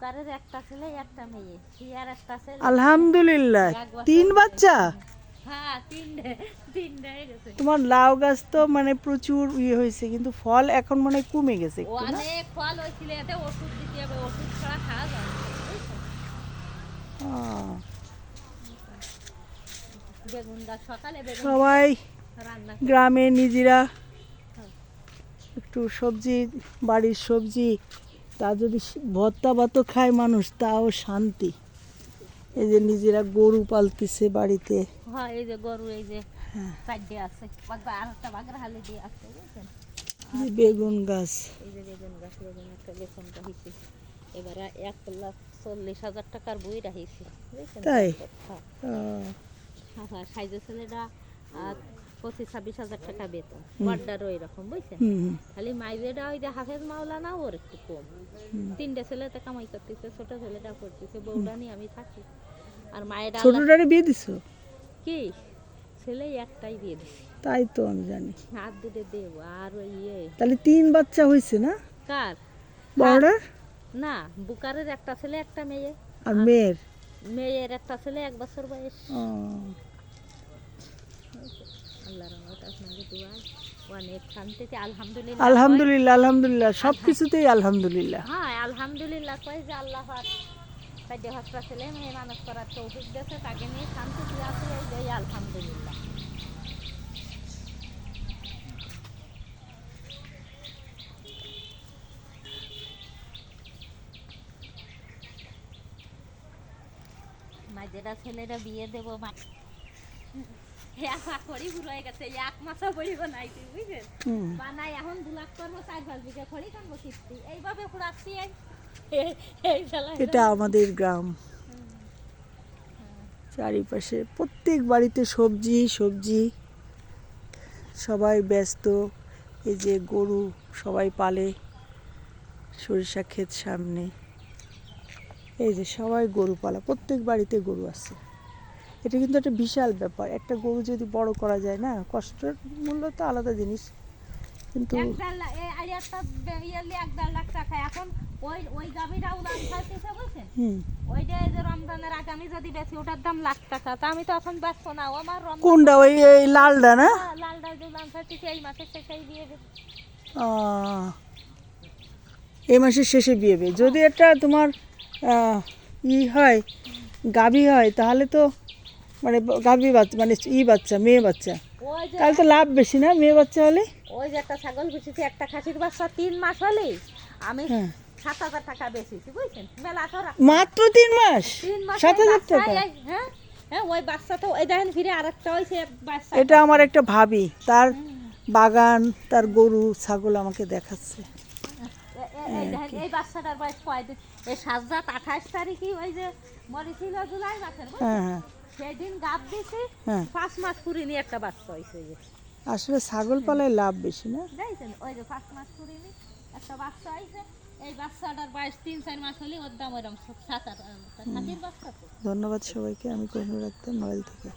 বুকারের একটা ছেলে একটা মেয়ে, সিয়ার একটা ছেলে। আলহামদুলিল্লাহ, 3 বাচ্চা। হ্যাঁ, তিনটে হয়ে গেছে। তোমার লাউ গাছ তো মানে প্রচুর ইয়ে হয়েছে, কিন্তু ফল এখন মনে হয় কমে গেছে একটু না? অনেক ফল হয়েছিল, এতে ওষুধ দিতে হবে, ওষুধ ছাড়া খাওয়া যায় না, বুঝছো? বেগুন গাছ সকালে বেগুন সবাই রান্না গ্রামে নিজেরা একটু সবজি, বাড়ির সবজি, তা যদি ভর্তা ভাতও খায় মানুষ তাও শান্তি। এই যে নিজেরা গরু পালতেছে বাড়িতে। হ্যাঁ, এই যে গরু, এই যে চারটে আছে, আর একটা বাগরা হালি দিয়ে আছে, বুঝছেন? যে বেগুন গাছ, এই যে বেগুন গাছ, বেগুন একটা বেগুন রাখিছি, এবারে 1,40,000 টাকার বই রাখিছি, বুঝছেন? তাই? হ্যাঁ, সাইজের ছেলেটা 25-26,000 টাকা বেতন, বড়টারও এরকম, বুঝছেন? খালি মাইজেটা ওই যে হাফেজ মাওলানা, ওর একটু কম। 3টে ছেলেতে কামাই করতেছে, ছোট ছেলেটা করতেছে, বউটা নিয়ে আমি থাকি। আর মায়ের ছোটটারে বিয়ে দিছো? কি ছেলে একটাই দিয়ে দিছি। তাই তো আমি জানি। হাত দুটো দেব। আর ওই তাহলে 3 বাচ্চা হয়েছে না কার? বড়টার? না, বুকারের একটা ছেলে একটা মেয়ে। আর মেয়ের? মেয়ের একটা ছেলে 1 বছর বয়স। আল্লাহর রহমতে আপনাকে দোয়া, অনেক শান্তিতে আলহামদুলিল্লাহ। আলহামদুলিল্লাহ, আলহামদুলিল্লাহ, সব কিছুতেই আলহামদুলিল্লাহ। হ্যাঁ, আলহামদুলিল্লাহ কই যে আল্লাহ পাক সাইডে হাসটা ছেলে মেয়ে মানুষ করার তৌফিক দিয়েছে, তাকে নিয়ে শান্তিতে আছে, এই যে আলহামদুলিল্লাহ। মাঝেরা ছেলেরা বিয়ে দেবো, গেছে 1 মাসও বড়ি বানাইছি, বুঝছেন? বানাই এখন 2 লাখ করবো, 4-5 বিঘা খড়ি কাটবো কিস্তি, এইভাবে পুরাচ্ছি। এটা আমাদের গ্রাম, চারিপাশে প্রত্যেক বাড়িতে সবজি সবজি, সবাই ব্যস্ত। এই যে গরু সবাই পালে, সরিষা ক্ষেত সামনে, এই যে সবাই গরু পালা, প্রত্যেক বাড়িতে গরু আছে। এটা কিন্তু একটা বিশাল ব্যাপার, একটা গরু যদি বড় করা যায় না, কষ্টের মূল্য তো আলাদা জিনিস, কিন্তু 1.5 লাখ টাকা এখন ওই গাভীরাও দাম চাইতেছে, বুঝছেন? ওইটা এই যে রমজানের আগে আমি যদি বেশি, ওটার দাম লাখ টাকা, তা আমি তো এখন বেচবো না। আমার কোনটা? ওই লালটা না? লালটা যে দাম চাইতেছে, এই মাসের শেষেই দিয়ে দেবে। এই মাসের শেষে বিয়েবে। যদি এটা তোমার ই হয়, গাভী হয়, তাহলে তো মানে গাভী বাচ্চা, মানে বাচ্চা, মেয়ে বাচ্চা, তাহলে তো লাভ বেশি না মেয়ে বাচ্চা হলে? ওই যে একটা ছাগল বেচেছি, একটা খাসির বাচ্চা 3 মাস হলে আমি 7,000 টাকা বেচেছি, বুঝছেন? মেলা তো মাত্র 3 মাস 7,000 টাকা? হ্যাঁ হ্যাঁ, ওই বাচ্চা তো এই দেখেন, ফিরে আরেকটা হইছে বাচ্চা। এটা আমার একটা ভাবি, তার বাগান, তার গরু ছাগল আমাকে দেখাচ্ছে। এই বাচ্চাটার বয়স কয়দিন? এই 28 তারিখে ওই যে মরেছিল জুলাই মাসের, সেই দিন গাব দিছি, 5 মাস পুরিনি একটা বাচ্চা হইছে। আসলে ছাগল পালায় লাভ বেশি না, দেখছেন? ওই যে 5 মাস পুরিনি একটা বাচ্চা হইছে। এই বাচ্চাটার বয়স 3-4 মাস হলে ওর দাম ওইরকম 7-8 টাকা। খাসির বাচ্চা তো। ধন্যবাদ সবাইকে, আমি কোহিনুর রাখতাম নড়াইল থেকে।